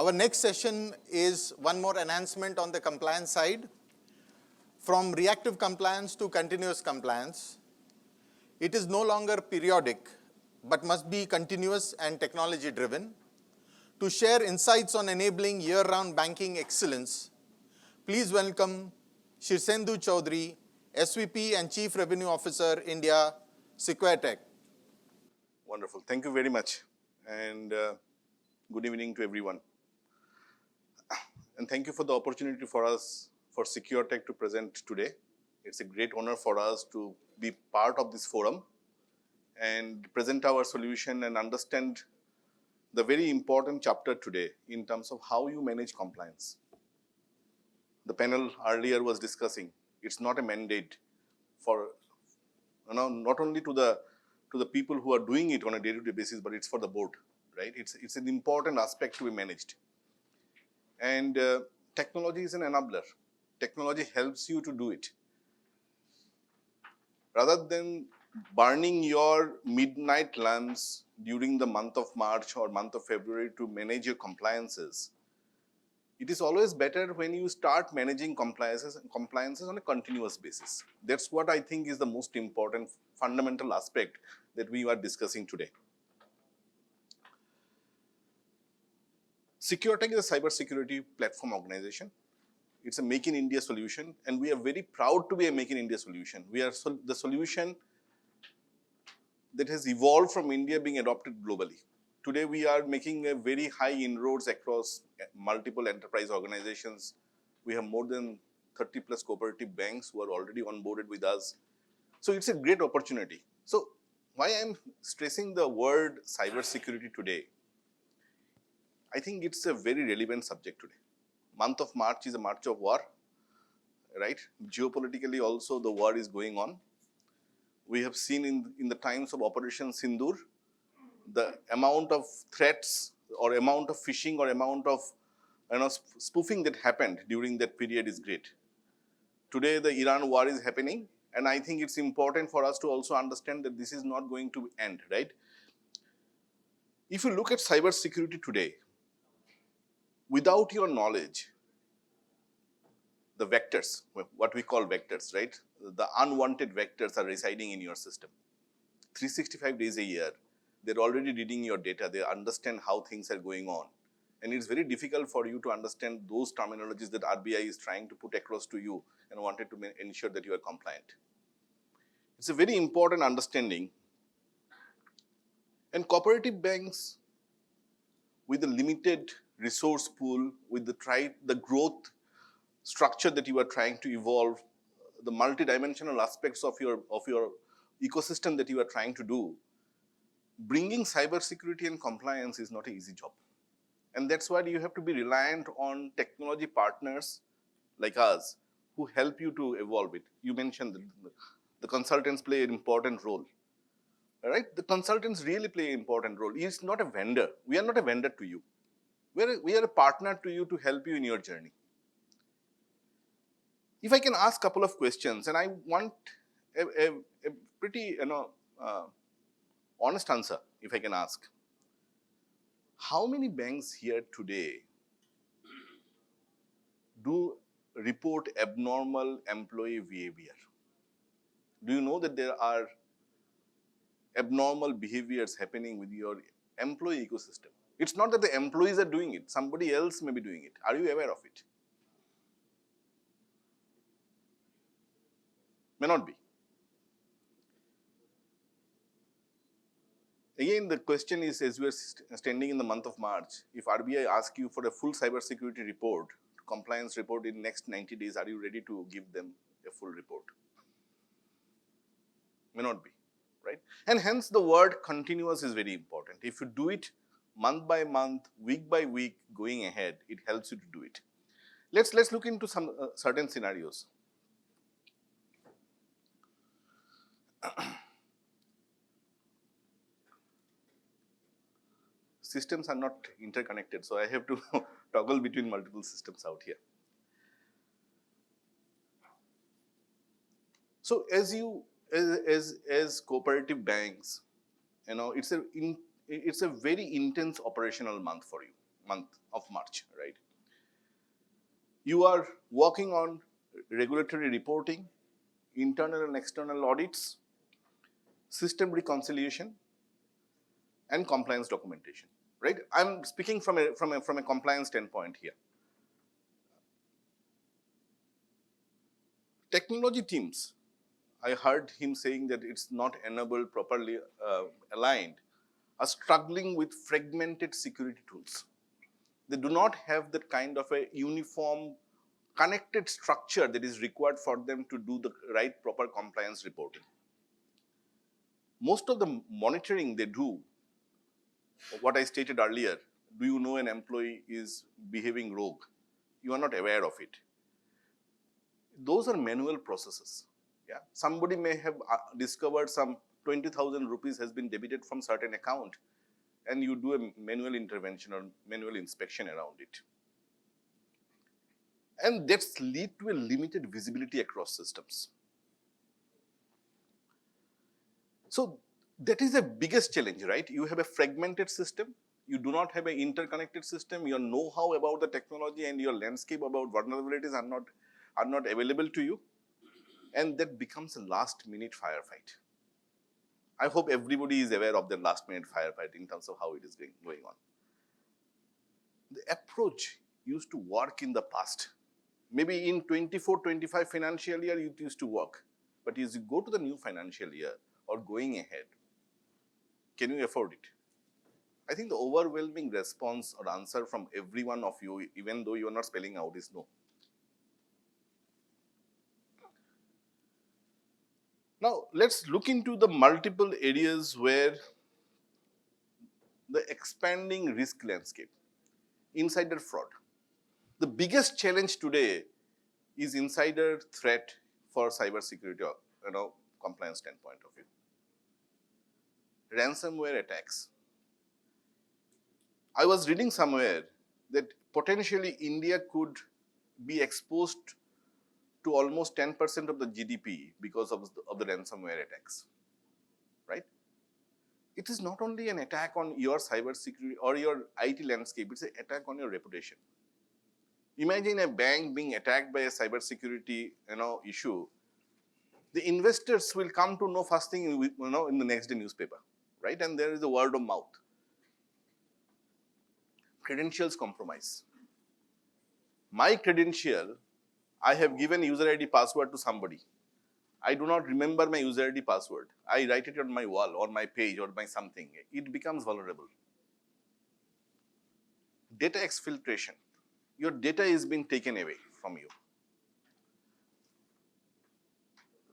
Our next session is one more enhancement on the compliance side. From reactive compliance to continuous compliance, it is no longer periodic, but must be continuous and technology-driven. To share insights on enabling year-round banking excellence, please welcome Shirsendu Chaudhari, SVP and Chief Revenue Officer, India, Sequretek. Wonderful. Thank you very much. And good evening to everyone. And thank you for the opportunity for us, for Sequretek, to present today. It's a great honor for us to be part of this forum and present our solution and understand the very important chapter today in terms of how you manage compliance. The panel earlier was discussing, it's not a mandate for, not only to the people who are doing it on a day-to-day basis, but it's for the board, right? It's an important aspect to be managed. And technology is an enabler. Technology helps you to do it. Rather than burning your midnight lamps during the month of March or month of February to manage your compliances, it is always better when you start managing compliances on a continuous basis. That's what I think is the most important fundamental aspect that we are discussing today. Sequretek is a cybersecurity platform organization. It's a Make in India solution, and we are very proud to be a Make in India solution. We are the solution that has evolved from India being adopted globally. Today, we are making a very high inroads across multiple enterprise organizations. We have more than 30 plus cooperative banks who are already onboarded with us. So it's a great opportunity. So why I'm stressing the word cybersecurity today? I think it's a very relevant subject today. Month of March is a March of war, right? Geopolitically also the war is going on. We have seen in the times of Operation Sindoor, the amount of threats or amount of phishing or amount of spoofing that happened during that period is great. Today the Iran war is happening, and I think it's important for us to also understand that this is not going to end, right? If you look at cybersecurity today, without your knowledge, the vectors, what we call vectors, right? The unwanted vectors are residing in your system. 365 days a year, they're already reading your data. They understand how things are going on. And it's very difficult for you to understand those terminologies that RBI is trying to put across to you and wanted to ensure that you are compliant. It's a very important understanding. And cooperative banks, with a limited resource pool, with the growth structure that you are trying to evolve, the multidimensional aspects of your ecosystem that you are trying to do, bringing cybersecurity and compliance is not an easy job. And that's why you have to be reliant on technology partners like us who help you to evolve it. You mentioned the consultants play an important role. All right? The consultants really play an important role. It's not a vendor. We are not a vendor to you. We are a partner to you to help you in your journey. If I can ask a couple of questions, and I want a pretty honest answer, if I can ask. How many banks here today do report abnormal employee behavior? Do you know that there are abnormal behaviors happening with your employee ecosystem? It's not that the employees are doing it, somebody else may be doing it. Are you aware of it? May not be. Again, the question is, as we are standing in the month of March, if RBI asks you for a full cybersecurity report, compliance report in next 90 days, are you ready to give them a full report? May not be, right? And hence the word continuous is very important. If you do it month by month, week by week, going ahead, it helps you to do it. Let's look into some certain scenarios. Systems are not interconnected, so I have to toggle between multiple systems out here. So as cooperative banks, it's a very intense operational month for you. month of March, right? You are working on regulatory reporting, internal and external audits, system reconciliation, and compliance documentation, right? I'm speaking from a compliance standpoint here. Technology teams, I heard him saying that it's not enabled, properly aligned, are struggling with fragmented security tools. They do not have that kind of a uniform, connected structure that is required for them to do the right proper compliance reporting. Most of the monitoring they do, what I stated earlier, do you know an employee is behaving rogue? You are not aware of it. Those are manual processes. Yeah, somebody may have discovered some 20,000 rupees has been debited from certain account, and you do a manual intervention or manual inspection around it. And that's lead to a limited visibility across systems. So that is the biggest challenge, right? You have a fragmented system. You do not have an interconnected system. Your know-how about the technology and your landscape about vulnerabilities are not available to you. And that becomes a last-minute firefight. I hope everybody is aware of the last-minute firefight in terms of how it is going on. The approach used to work in the past. Maybe in 24-25 financial year, it used to work. But as you go to the new financial year or going ahead, can you afford it? I think the overwhelming response or answer from every one of you, even though you are not spelling out, is no. Now, let's look into the multiple areas where the expanding risk landscape, insider fraud. The biggest challenge today is insider threat for cybersecurity, compliance standpoint of view. Ransomware attacks. I was reading somewhere that potentially India could be exposed to almost 10% of the GDP because of the ransomware attacks, right? It is not only an attack on your cybersecurity or your IT landscape, it's an attack on your reputation. Imagine a bank being attacked by a cybersecurity issue. The investors will come to know first thing in the next day newspaper, right? And there is a word of mouth. Credentials compromise. My credential, I have given user ID password to somebody. I do not remember my user ID password. I write it on my wall or my page or my something. It becomes vulnerable. Data exfiltration. Your data is being taken away from you,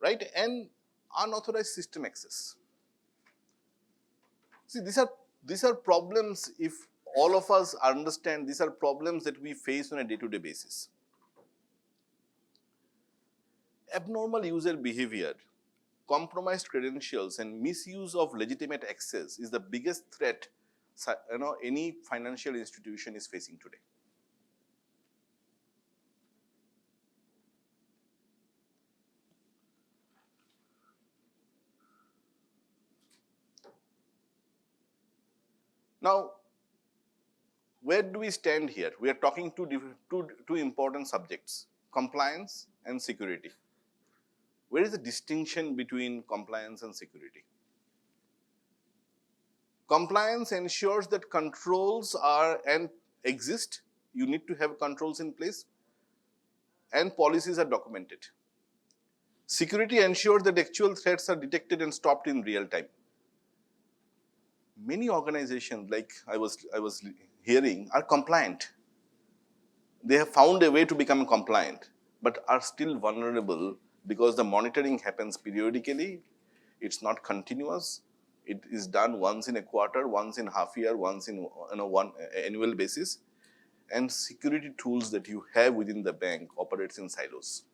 right? And unauthorized system access. See, these are problems. If all of us understand, these are problems that we face on a day-to-day basis. Abnormal user behavior, compromised credentials, and misuse of legitimate access is the biggest threat any financial institution is facing today. Now, where do we stand here? We are talking two important subjects, compliance and security. Where is the distinction between compliance and security? Compliance ensures that controls exist. You need to have controls in place and policies are documented. Security ensures that actual threats are detected and stopped in real time. Many organizations, like I was hearing, are compliant. They have found a way to become compliant, but are still vulnerable because the monitoring happens periodically. It's not continuous. It is done once in a quarter, once in half year, once in one annual basis. And security tools that you have within the bank operates in silos.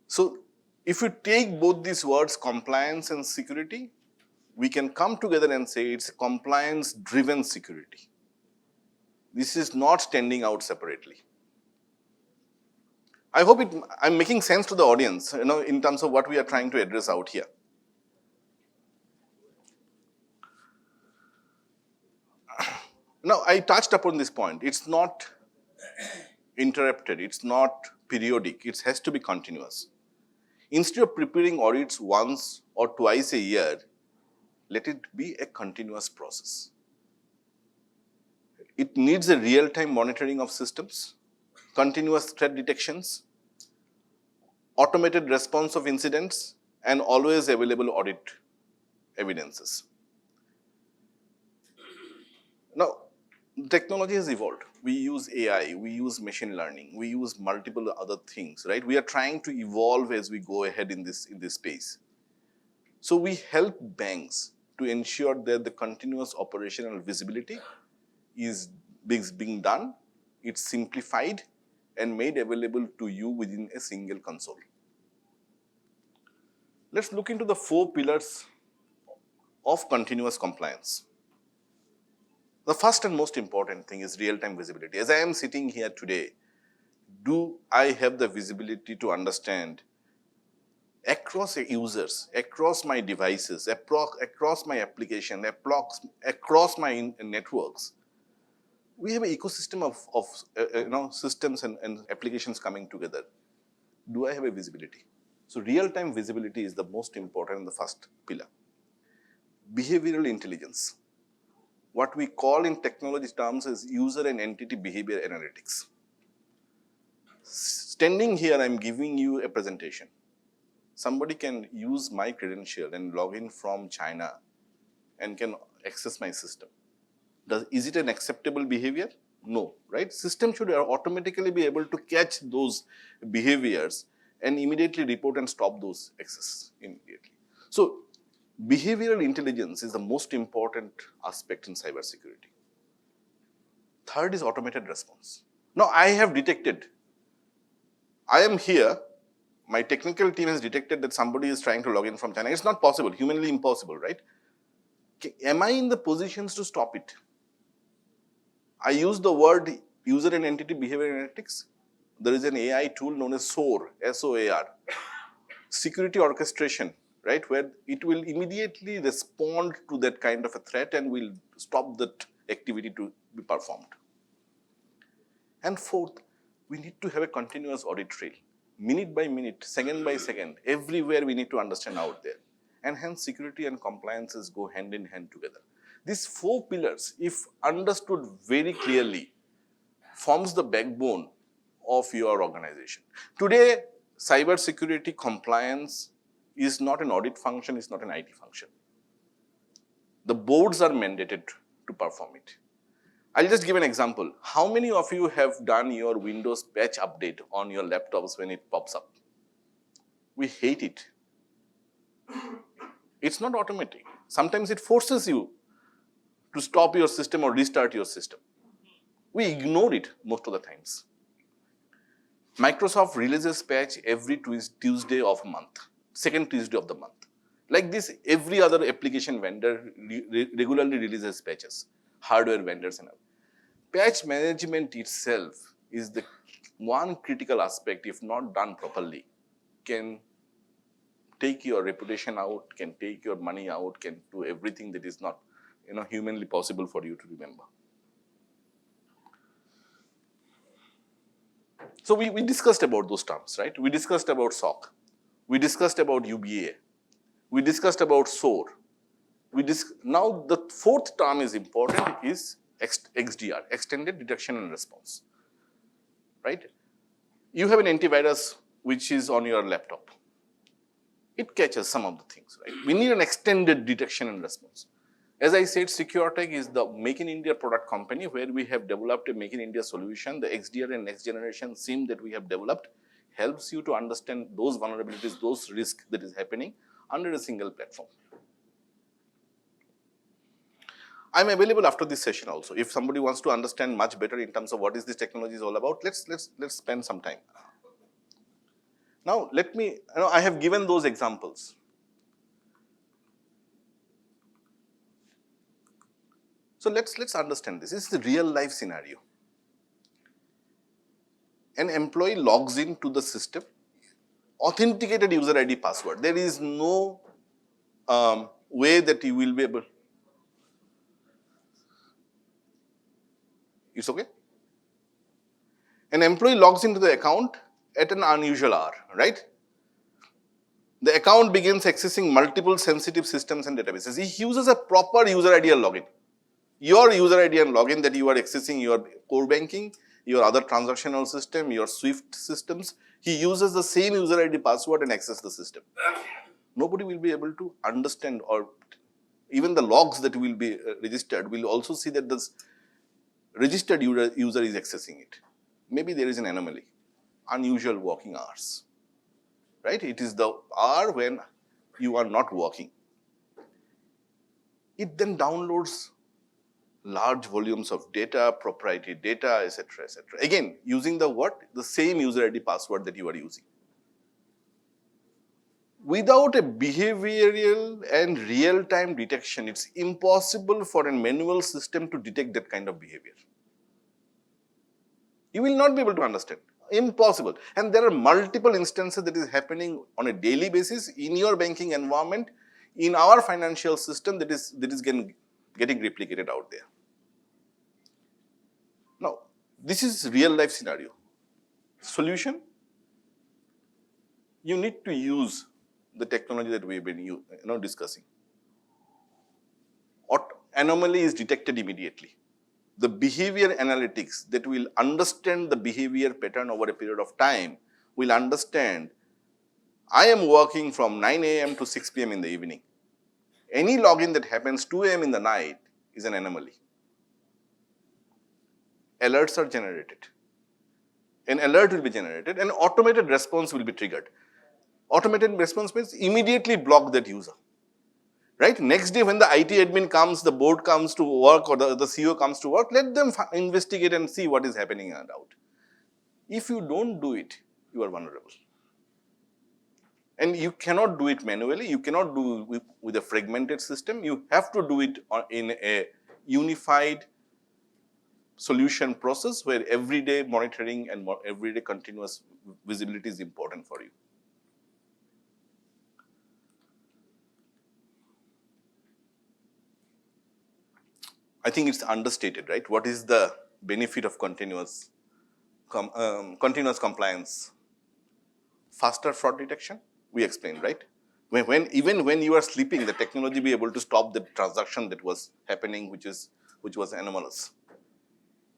So if you take both these words, compliance and security, we can come together and say it's compliance-driven security. This is not standing out separately. I hope I'm making sense to the audience, in terms of what we are trying to address out here. Now, I touched upon this point. It's not interrupted. It's not periodic. It has to be continuous. Instead of preparing audits once or twice a year, let it be a continuous process. It needs a real-time monitoring of systems, continuous threat detections, automated response of incidents, and always available audit evidences. Now, technology has evolved. We use AI, we use machine learning, we use multiple other things, right? We are trying to evolve as we go ahead in this space. So we help banks to ensure that the continuous operational visibility is being done, it's simplified and made available to you within a single console. Let's look into the 4 pillars of continuous compliance. The first and most important thing is real-time visibility. As I am sitting here today, do I have the visibility to understand across users, across my devices, across my application, across my networks? We have an ecosystem of systems and applications coming together. Do I have a visibility? So real-time visibility is the most important and the first pillar. Behavioral intelligence. What we call in technology terms is user and entity behavior analytics. Standing here, I'm giving you a presentation. Somebody can use my credential and log in from China and can access my system. Is it an acceptable behavior? No, right? System should automatically be able to catch those behaviors and immediately report and stop those access immediately. So behavioral intelligence is the most important aspect in cybersecurity. Third is automated response. Now I have detected, I am here, my technical team has detected that somebody is trying to log in from China. It's not possible, humanly impossible, right? Am I in the positions to stop it? I use the word user and entity behavior analytics. There is an AI tool known as SOAR, S-O-A-R, security orchestration, right, where it will immediately respond to that kind of a threat and will stop that activity to be performed. And fourth, we need to have a continuous audit trail, minute by minute, second by second, everywhere we need to understand out there. And hence security and compliances go hand in hand together. These 4 pillars, if understood very clearly, forms the backbone of your organization. Today, cybersecurity compliance is not an audit function, it's not an IT function. The boards are mandated to perform it. I'll just give an example. How many of you have done your Windows patch update on your laptops when it pops up? We hate it. It's not automatic. Sometimes it forces you to stop your system or restart your system. We ignore it most of the times. Microsoft releases patch every Tuesday of a month, second Tuesday of the month. Like this, every other application vendor regularly releases patches, hardware vendors and all. Patch management itself is the one critical aspect, if not done properly, can take your reputation out, can take your money out, can do everything that is not humanly possible for you to remember. So we discussed about those terms, right? We discussed about SOC. We discussed about UBA. We discussed about SOAR. Now the 4th term is important, is XDR, Extended Detection and Response, right? You have an antivirus which is on your laptop. It catches some of the things, right? We need an extended detection and response. As I said, Sequretek is the Make in India product company where we have developed a Make in India solution. The XDR and next generation SIEM that we have developed helps you to understand those vulnerabilities, those risks that is happening under a single platform. I'm available after this session also. If somebody wants to understand much better in terms of what is this technology is all about, let's spend some time. Now, I have given those examples. So let's understand this. This is the real life scenario. An employee logs into the system, authenticated user ID password. There is no way that you will be able. It's okay? An employee logs into the account at an unusual hour, right? The account begins accessing multiple sensitive systems and databases. He uses a proper user ID and login. Your user ID and login that you are accessing your core banking, your other transactional system, your Swift systems, he uses the same user ID password and access the system. Nobody will be able to understand, or even the logs that will be registered will also see that this registered user is accessing it. Maybe there is an anomaly, unusual working hours, right? It is the hour when you are not working. It then downloads large volumes of data, proprietary data, etc., etc. Again, using the what? The same user ID password that you are using. Without a behavioral and real-time detection, it's impossible for a manual system to detect that kind of behavior. You will not be able to understand. Impossible. And there are multiple instances that is happening on a daily basis in your banking environment, in our financial system that is getting replicated out there. Now, this is real life scenario. Solution, you need to use the technology that we've been discussing. Anomaly is detected immediately. The behavior analytics that will understand the behavior pattern over a period of time will understand, I am working from 9 a.m. to 6 p.m. in the evening. Any login that happens 2 a.m. in the night is an anomaly. Alerts are generated. An alert will be generated, and automated response will be triggered. Automated response means immediately block that user. Right? Next day when the IT admin comes, the board comes to work, or the CEO comes to work, let them investigate and see what is happening and out. If you don't do it, you are vulnerable. And you cannot do it manually, you cannot do it with a fragmented system, you have to do it in a unified solution process where everyday monitoring and everyday continuous visibility is important for you. I think it's understated, right? What is the benefit of continuous compliance? Faster fraud detection, we explained, right? Even when you are sleeping, the technology be able to stop the transaction that was happening, which was anomalous.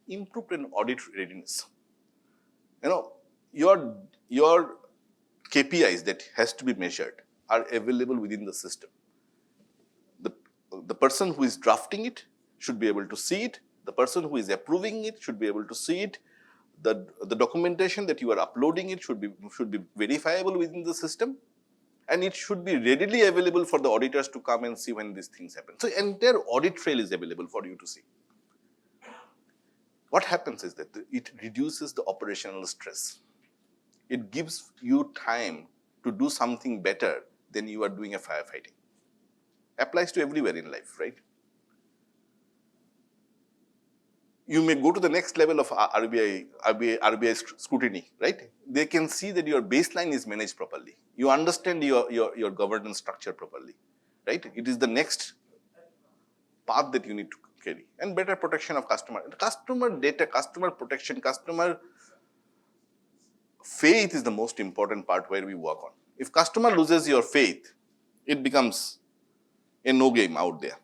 Improved in audit readiness. Your KPIs that has to be measured are available within the system. The person who is drafting it should be able to see it. The person who is approving it should be able to see it. The documentation that you are uploading it should be verifiable within the system, and it should be readily available for the auditors to come and see when these things happen. So entire audit trail is available for you to see. What happens is that it reduces the operational stress. It gives you time to do something better than you are doing a firefighting. Applies to everywhere in life, right? You may go to the next level of RBI scrutiny, right? They can see that your baseline is managed properly. You understand your governance structure properly, right? It is the next path that you need to carry. And better protection of customer data, customer protection, customer faith is the most important part where we work on. If customer loses your faith, it becomes a no game out there.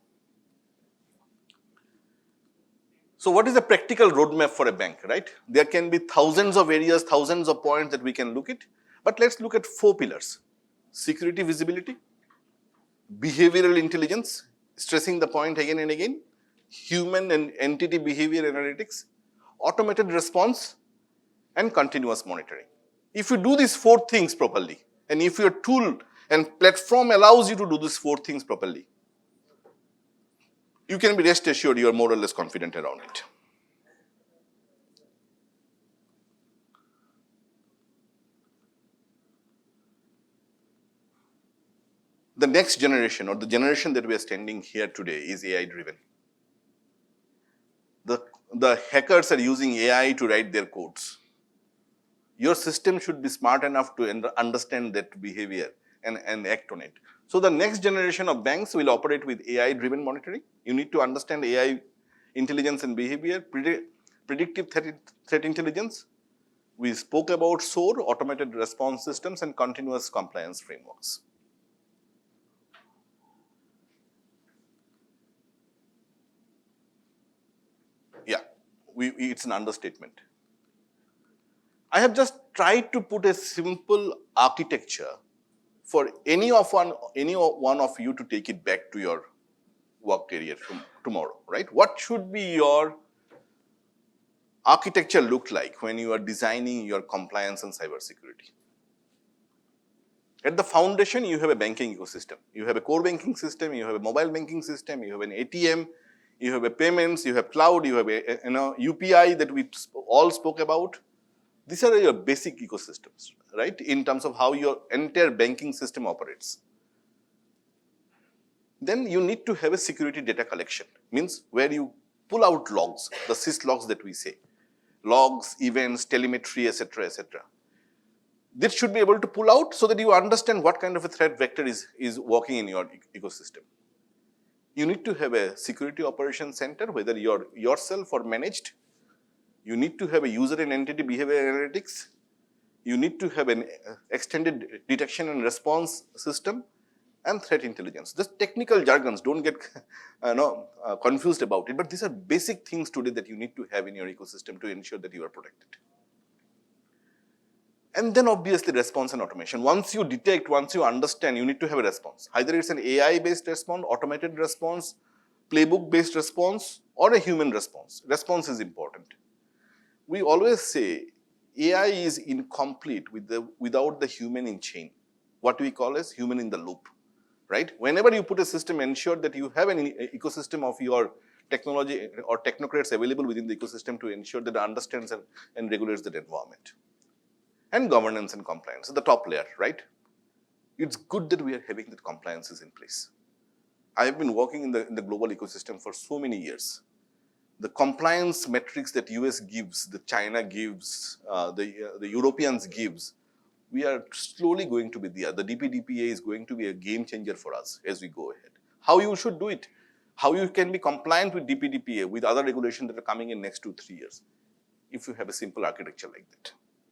So what is the practical roadmap for a bank, right? There can be thousands of areas, thousands of points that we can look at, but let's look at 4 pillars. Security visibility, behavioral intelligence, stressing the point again and again, human and entity behavior analytics, automated response, and continuous monitoring. If you do these 4 things properly, and if your tool and platform allows you to do these 4 things properly, you can be rest assured you are more or less confident around it. The next generation, or the generation that we are standing here today, is AI driven. The hackers are using AI to write their codes. Your system should be smart enough to understand that behavior and act on it. So the next generation of banks will operate with AI driven monitoring. You need to understand AI intelligence and behavior, predictive threat intelligence. We spoke about SOAR, automated response systems, and continuous compliance frameworks. Yeah, it's an understatement. I have just tried to put a simple architecture for any one of you to take it back to your work career tomorrow, right? What should be your architecture look like when you are designing your compliance and cybersecurity? At the foundation, you have a banking ecosystem. You have a core banking system, you have a mobile banking system, you have an ATM, you have a payments, you have cloud, you have a UPI that we all spoke about. These are your basic ecosystems, right? In terms of how your entire banking system operates. Then you need to have a security data collection, means where you pull out logs, the sys logs that we say, logs, events, telemetry, etc., etc. This should be able to pull out so that you understand what kind of a threat vector is working in your ecosystem. You need to have a security operations center, whether you're yourself or managed. You need to have a user and entity behavior analytics. You need to have an extended detection and response system and threat intelligence. The technical jargons, don't get confused about it, but these are basic things today that you need to have in your ecosystem to ensure that you are protected. And then obviously response and automation. Once you detect, once you understand, you need to have a response. Either it's an AI-based response, automated response, playbook-based response, or a human response. Response is important. We always say AI is incomplete without the human in chain. What we call as human in the loop, right? Whenever you put a system, ensure that you have an ecosystem of your technology or technocrats available within the ecosystem to ensure that it understands and regulates that environment. And governance and compliance, the top layer, right? It's good that we are having that compliances in place. I have been working in the global ecosystem for so many years. The compliance metrics that US gives, the China gives, the Europeans gives, we are slowly going to be there. The DPDPA is going to be a game changer for us as we go ahead. How you should do it, how you can be compliant with DPDPA, with other regulations that are coming in next 2-3 years, if you have a simple architecture like that.